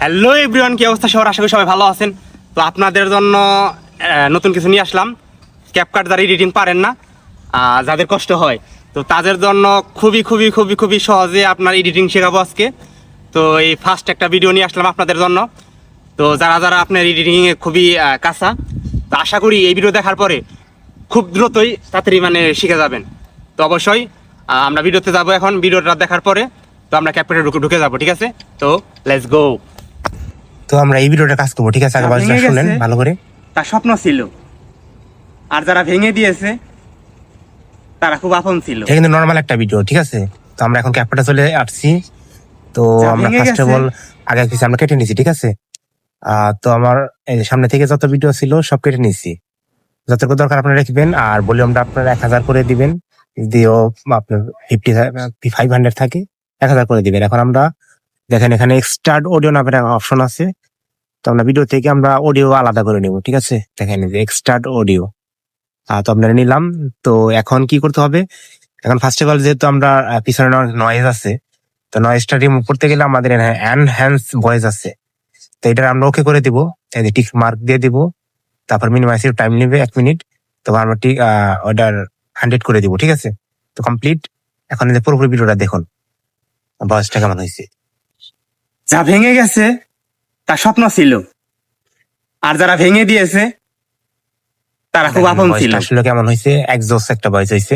Hello everyone, কি অবস্থা সবার? আশা করি সবাই ভালো আছেন। তো আপনাদের জন্য নতুন কিছু নিয়ে আসলাম। ক্যাপকাট যারা এডিটিং পারেন না, যাদের কষ্ট হয়, তো তাদের জন্য খুবই খুবই খুবই খুবই সহজে আপনার এডিটিং শেখাবো আজকে। তো এই ফার্স্ট একটা ভিডিও নিয়ে আসলাম আপনাদের জন্য। তো যারা যারা আপনার এডিটিংয়ে খুবই কাঁচা, তো আশা করি এই ভিডিও দেখার পরে খুব দ্রুতই তাড়াতাড়ি শিখে যাবেন। তো অবশ্যই আমরা ভিডিওতে যাবো এখন। ভিডিওটা দেখার পরে তো আমরা ক্যাপকাটে ঢুকে যাবো, ঠিক আছে? তো লেটস গো। তো আমরা এই ভিডিওটা কাজ করবো, ঠিক আছে? আগে বাজটা শুনেন ভালো করে। তার স্বপ্ন ছিল, আর যারা ভেঙে দিয়েছে তারা খুব আপন ছিল। এটা কিন্তু নরমাল একটা ভিডিও, ঠিক আছে? তো আমরা এখন ক্যাপকাটে চলে আসছি। তো আমরা ফার্স্ট অফ অল আগে কিছু আমরা কেটে নিছি, ঠিক আছে? তো আমার এই সামনে থেকে যত ভিডিও ছিল সব কেটে নিছি। যতটুকু দরকার আপনারা রাখবেন, আর ভলিউমটা আপনারা 1000 করে দিবেন। যদিও আপনার 500 থাকে, 1000 করে দিবেন। এখন আমরা দেখেন এখানে এক্সট্রাড অডিও নামের অপশন আছে। তো আমরা ভিডিও থেকে আমরা অডিও আলাদা করে নিব, ঠিক আছে? দেখেন যে এক্সট্রাড অডিও, তো আপনারা নিলাম। তো এখন কি করতে হবে? এখন ফার্স্ট অফ অল যেহেতু আমরা পিছনে নয়েজ আছে, তো নয়েজটা রিমুভ করতে গেলে আমাদের এনহ্যান্স ভয়েস আছে। তো এটা আমরা ওকে করে দিব, এই যে টিক মার্ক দিয়ে দিব। তারপর মিনিমাইজ টাইম নেবে 1 মিনিট। তো আমরা ঠিক অর্ডার 100 করে দিব, ঠিক আছে? তো কমপ্লিট। এখন এই যে পুরোপুরি ভিডিওটা দেখুন, ভয়েসটা কেমন হয়েছে। যা ভেঙে গেছে তার স্বপ্ন ছিল, আর যারা ভেঙে দিয়েছে তারা খুব আপন ছিল। আসলে কেমন হয়েছে? একজস্ট একটা ভয়েস হয়েছে।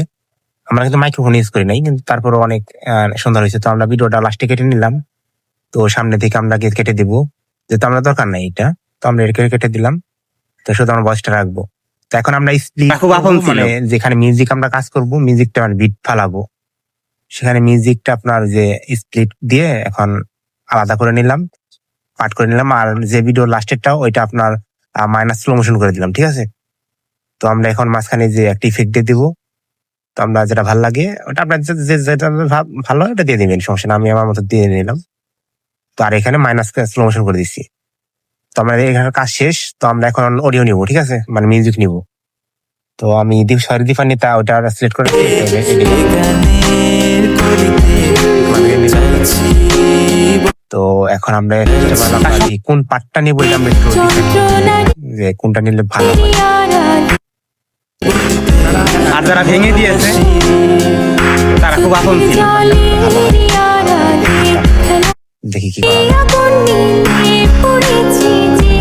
আমরা কিন্তু মাইক্রোফোন ইউজ করি নাই, কিন্তু তারপরে অনেক সুন্দর হয়েছে। তো আমরা ভিডিওটা লাস্টে কেটে নিলাম। তো সামনে থেকে আমরা কেটে দিব, যেহেতু আমরা দরকার নাই এটা। তো আমরা এটা কেটে দিলাম। তো শুধু আমরা ভয়েসটা রাখবো। তো এখন আমরা স্প্লিট, যেখানে মিউজিক আমরা কাজ করব, মিউজিকটা বিট ফালাবো, সেখানে মিউজিকটা আপনার যে স্প্লিট দিয়ে এখন আলাদা করে নিলাম, পার্ট করে নিলাম। আর যে ভিডিও লাস্টেরটা ওইটা আপনার মাইনাস স্লো মোশন করে দিলাম, ঠিক আছে? তো আমরা এখন মাঝখানে যে একটা ইফেক্ট দিয়ে দিব। তো আমরা যেটা ভালো লাগে ওটা আপনার যেটা ভালো এটা দিয়ে দিবেন, সমস্যা না। আমি আমার মতো দিয়ে নিলাম। তো আর এখানে মাইনাস স্লো মোশন করে দিচ্ছি। তো আমরা এখানে কাজ শেষ। তো আমরা এখন অডিও নিব, ঠিক আছে? মিউজিক নিব। তো আমি দীপান্বিতা ওটা সিলেক্ট করে তো এখন আমরা কোন পার্টটা নিব এটা আমরা একটু যে কোনটা নিলে ভালো হয়। আর যারা ভেঙে দিয়েছে তারা খুব আপন ছিল। দেখি কি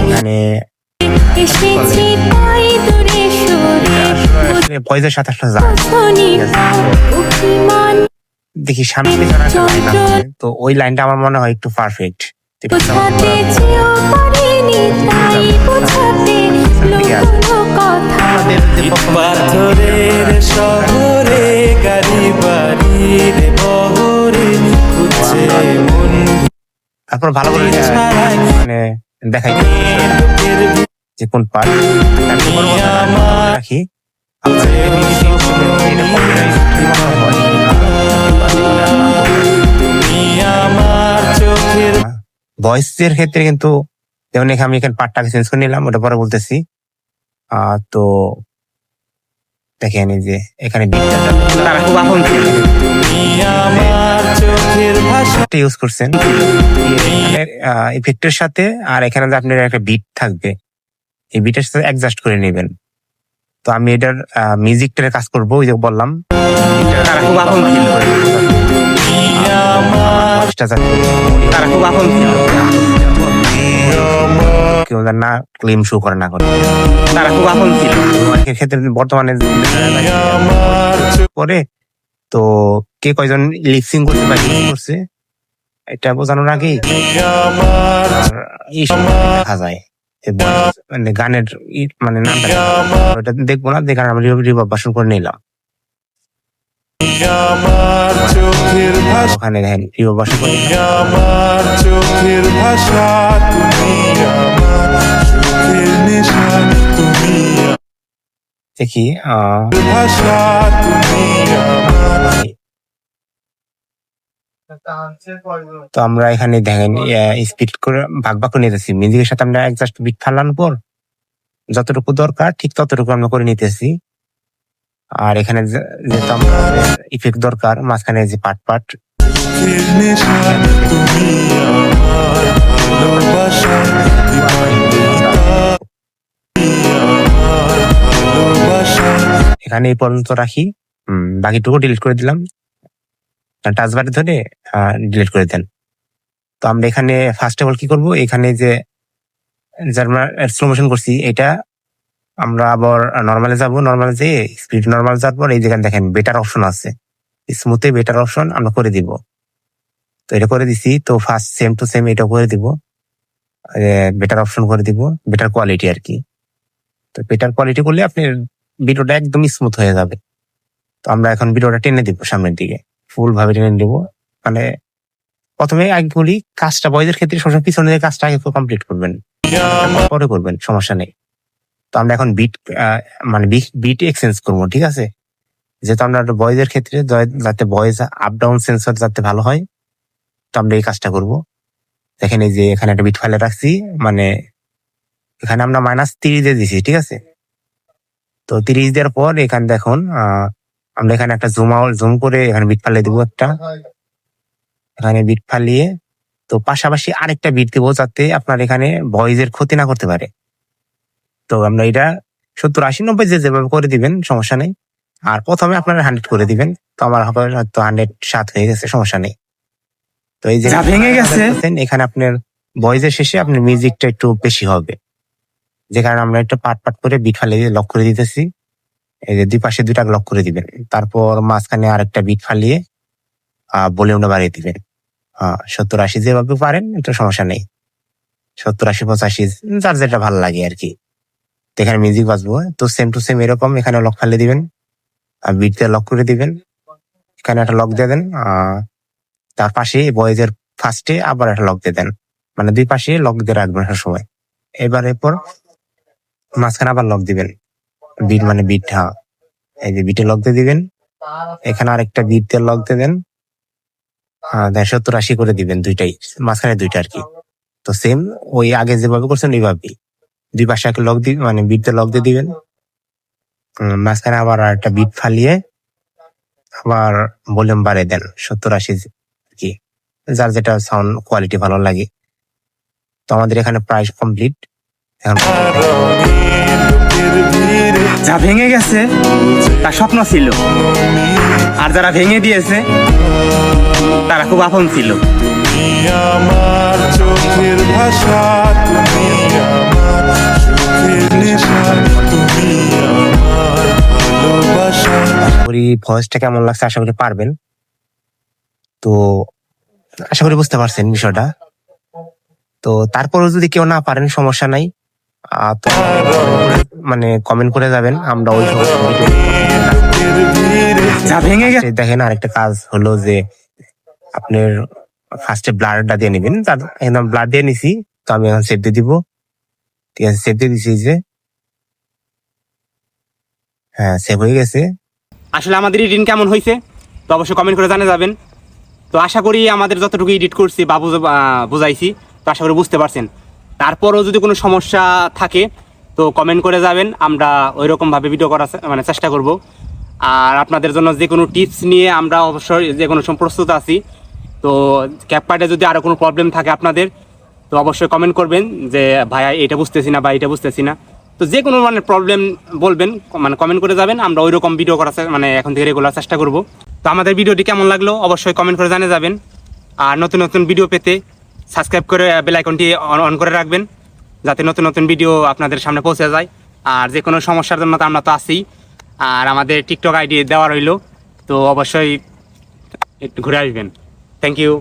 এখানে ভয়েসের সাথে একটা যায়। দেখি সামনে তো ওই লাইনটা আমার মনে হয় একটু পারফেক্ট। তারপর ভালো করে দেখাই যে কোন পার্ট রাখি। ভয়েসের ক্ষেত্রে কিন্তু যেমন আমি এখানে পার্টটাকে চেঞ্জ করে নিলাম, ওটা পরে বলতেছি। তো দেখেন যে এখানে ইউজ করছেন ইফেক্টের সাথে, আর এখানে যে আপনার একটা বিট থাকবে, এই বিটের সাথে অ্যাডজাস্ট করে নেবেন। তো আমি এটার মিউজিকটার কাজ করবো, ওই যে বললাম কেউ না ক্লেম শো করে না করে, তারা খুব আপন ছিল। ক্ষেত্রে বর্তমানে পরে তো কে কয়জন লিপসিং করছে বা করছে এটা বোঝানোর আগেই দেখা যায় গানের নামটা ওটা দেখবো না, দেখে আমরা রিভার্ব ভার্সন করে নিলাম। ওখানে দেখেন রিভার্ব ভার্সন করে দেখি। তো আমরা এখানে দেখেন স্পিড করে ভাগ ভাগ করে নিতেছি। মিউজিকের সাথে আমরা জাস্ট বিট ফালানোর পর যতটুকু দরকার ঠিক ততটুকু আমরা করে নিতেছি। আর এখানে যেহেতু আমরা ইফেক্ট দরকার, মাঝখানে যে পার্ট এখানে এই পর্যন্ত রাখি, বাকিটুকু ডিলিট করে দিলাম, টাচ বাটন ধরে ডিলিট করে দেন। তো আমরা এখানে ফার্স্ট অফ অল কি করবো, এখানে যে স্লো মোশন করছি এটা আমরা আবার নর্মালে যাব, নর্মালে যেয়ে স্পিড নর্মাল যাওয়ার পর এই যেখানে দেখেন বেটার অপশন আছে, স্মুথে বেটার অপশন আমরা করে দিব। তো এটা করে দিছি, তো ফার্স্ট সেম টু সেম এটা করে দিব, বেটার অপশন করে দিব, বেটার কোয়ালিটি আর কি। তো বেটার কোয়ালিটি করলে আপনার ভিডিওটা একদম স্মুথ হয়ে যাবে। তো আমরা এখন ভিডিওটা টেনে দিব সামনের দিকে, ফুল ভাবে টেনে দিব। মানে প্রথমে আগে বলি, কাজটা বয়সের ক্ষেত্রে সবসময় পিছনে যে কাজটা আগে কমপ্লিট করবেন, পরে করবেন, সমস্যা নেই। তো আমরা এখন বিট মানে বিট এক্সচেঞ্জ করবো, ঠিক আছে। যেহেতু আমরা বয়েজের ক্ষেত্রে যাতে বয়েজ আপ ডাউন সেন্সর যাতে ভালো হয়, তো আমরা এই কাজটা করব। দেখেন এই যে এখানে একটা বিট ফাইলে রাখছি, মানে এখানে আমরা -30 দিয়ে দিছি, ঠিক আছে। তো 30 দেওয়ার পর এখানে দেখুন আমরা এখানে একটা জুম করে এখানে বিট ফাইলে দিব একটা, এখানে বিট ফালিয়ে তো পাশাপাশি আরেকটা বিট দিব, যাতে আপনার এখানে ভয়েসের ক্ষতি না করতে পারে। তো আমরা এটা 70, 80, 90 যেভাবে করে দিবেন সমস্যা নেই। আর প্রথমে আপনারা 100 করে দিবেন। তো আমার হবে হয়তো 107 হয়ে গেছে, সমস্যা নেই। তো এই যে ভেঙে গেছে, এখানে আপনার ভয়েসের শেষে আপনার মিউজিকটা একটু বেশি হবে, যে কারণে আমরা একটু পাট পাট করে বিট ফালিয়ে লক করে দিতেছি। এই যে দুই পাশে দুইটা লক করে দিবেন, তারপর মাঝখানে আরেকটা বিট ফালিয়ে ভলিউমটা বাড়িয়ে দিবেন। 70, 80 যেভাবে পারেন, এটা সমস্যা নেই। 70, 80, 85 যার যেটা ভালো লাগে আর কি। তো এখানে মিউজিক বাজবো, তো সেম টু সেম এরকম এখানে লক ফালিয়ে দিবেন, বিট দিয়ে লক করে দিবেন। এখানে একটা লক দিয়ে দেন, তার পাশে ভয়েসের ফার্স্টে আবার একটা লক দিয়ে দেন, মানে দুই পাশে লক দিয়ে রাখবেন সব সময়। এবার এরপর মাঝখানে আবার লক দিবেন, বিট মানে বিট, এই যে বিটে লক দিয়ে দিবেন। এখানে আরেকটা বিট দিয়ে লক দিয়ে দেন, 70, 80 করে দিবেন, দুইটাই মাঝখানে দুইটা আর কি। তো সেম ওই আগে যেভাবে করছেন ওইভাবেই দুই পাশে একটা লক দিয়ে মানে বিট দিয়ে লক দিয়ে দিবেন। মাঝখানে আবার একটা বিট ফালিয়ে আবার ভলিউম বাড়িয়ে দেন 70, 80 কি, যার যেটা সাউন্ড কোয়ালিটি ভালো লাগে। তো আমাদের এখানে প্রায় কমপ্লিট। যা ভেঙে গেছে তার স্বপ্ন ছিল, আর যারা ভেঙে দিয়েছে তারা খুব আপন ছিল। আমার চোখের ভাষা, তুমি আমার সুখের নেশা, তুমি আমার ভালোবাসা। আশা করি ভয়েসটা কেমন লাগছে, আশা করি পারবেন। তো আশা করি বুঝতে পারছেন বিষয়টা। তো তারপরেও যদি কেউ না পারেন সমস্যা নাই, তো মানে কমেন্ট করে যাবেন, আমরা ওই যা ভেঙে গেছে, দেখেন আরেকটা কাজ হলো যে আপনার ফার্স্টে ব্লাডটা দিয়ে নিবেন। তার একদম ব্লাড দিয়ে নিছি, তো আমি এখন সেভ দিয়ে দিব, ঠিক আছে। সেভ দিয়ে দিছি যে, হ্যাঁ সেভ হয়ে গেছে। আসলে আমাদের এডিটিং কেমন হয়েছে তো অবশ্যই কমেন্ট করে জানিয়ে যাবেন। তো আশা করি আমাদের যতটুকু এডিট করছি বা বুঝাইছি, তো আশা করি বুঝতে পারছেন। তারপরও যদি কোনো সমস্যা থাকে তো কমেন্ট করে যাবেন, আমরা ওই রকমভাবে ভিডিও করার মানে চেষ্টা করব। আর আপনাদের জন্য যে কোনো টিপস নিয়ে আমরা অবশ্যই যে কোনো সময় প্রস্তুত আছি। তো ক্যাপকার্টে যদি আরও কোনো প্রবলেম থাকে আপনাদের, তো অবশ্যই কমেন্ট করবেন যে ভাইয়া এটা বুঝতেছি না বা এটা বুঝতেছি না। তো যে কোনো মানে প্রবলেম বলবেন, মানে কমেন্ট করে যাবেন, আমরা ওই রকম ভিডিও করার মানে এখন থেকে রেগুলার চেষ্টা করব। তো আমাদের ভিডিওটি কেমন লাগলো অবশ্যই কমেন্ট করে জানিয়ে যাবেন। আর নতুন নতুন ভিডিও পেতে সাবস্ক্রাইব করে বেল আইকনটি অন করে রাখবেন, যাতে নতুন নতুন ভিডিও আপনাদের সামনে পৌঁছে যায়। আর যে কোনো সমস্যার জন্য তো আমরা তো আছি, আর আমাদের টিকটক আইডি দেওয়া রইল, তো অবশ্যই একটু ঘুরে আসবেন। Thank you.